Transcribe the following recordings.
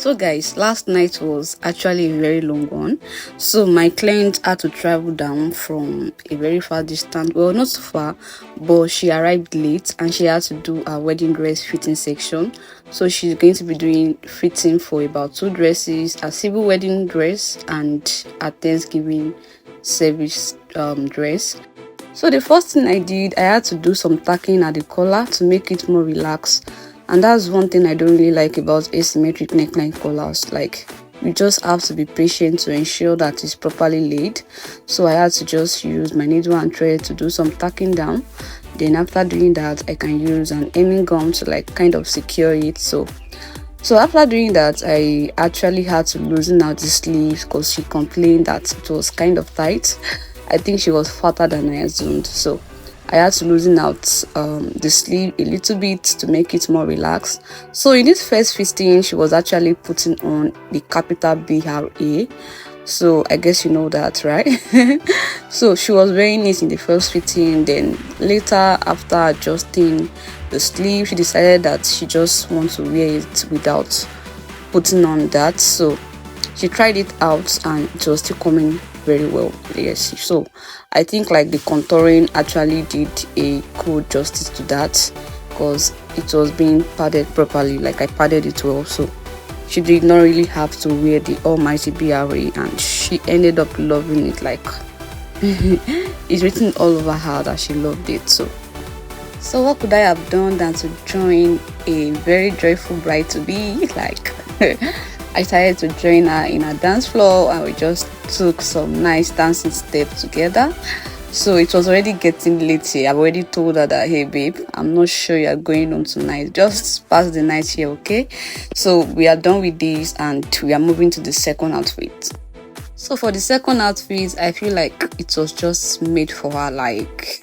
So guys, last night was actually a very long one. So my client had to travel down from a very far distance, well, not so far, but she arrived late and she had to do a wedding dress fitting section. So she's going to be doing fitting for about 2 dresses, a civil wedding dress and a Thanksgiving service dress. So the first thing I did, I had to do some tacking at the collar to make it more relaxed. And that's one thing I don't really like about asymmetric neckline collars. Like, you just have to be patient to ensure that it's properly laid. So I had to just use my needle and thread to do some tacking down. Then after doing that, I can use an hemming gum to like kind of secure it. So after doing that, I actually had to loosen out the sleeves because she complained that it was kind of tight. I think she was fatter than I assumed. So I had to loosen out the sleeve a little bit to make it more relaxed. So in this first fitting, she was actually putting on the capital BRA. So I guess you know that, right? So she was wearing it in the first fitting. Then later, after adjusting the sleeve, she decided that she just wants to wear it without putting on that. So she tried it out and it was still coming very well. Yes, so I think like the contouring actually did a cool justice to that because it was being padded properly. Like I padded it well, so she did not really have to wear the almighty BRA and she ended up loving it. Like it's written all over her that she loved it. So what could I have done than to join a very joyful bride to be? Like I started to join her in a dance floor and we just took some nice dancing steps together. So it was already getting late here. I've already told her that, hey babe, I'm not sure you're going on tonight. Just pass the night here, okay? So we are done with this and we are moving to the second outfit. So for the second outfit, I feel like it was just made for her. Like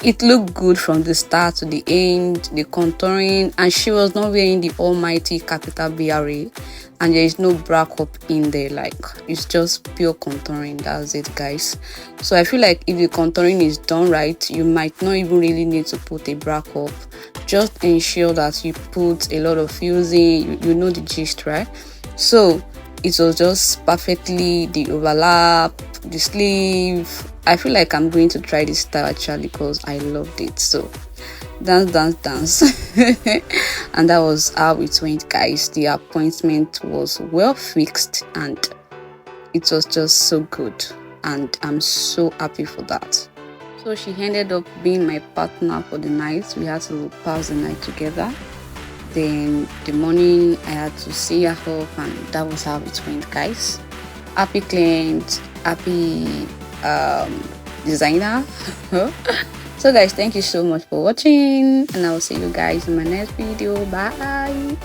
it looked good from the start to the end, the contouring, and she was not wearing the almighty capital BRA, and there is no bra cup in there. Like it's just pure contouring. That's it, guys. So I feel like if the contouring is done right, you might not even really need to put a bra cup. Just ensure that you put a lot of fusing. You know the gist, right? So it was just perfectly the overlap, the sleeve. I feel like I'm going to try this style actually because I loved it. So dance and that was how it went, guys. The appointment was well fixed and it was just so good and I'm so happy for that. So she ended up being my partner for the night. We had to pass the night together. Then the morning I had to see her off and that was how it went, guys. Happy client, happy designer. So guys, thank you so much for watching and I will see you guys in my next video. Bye.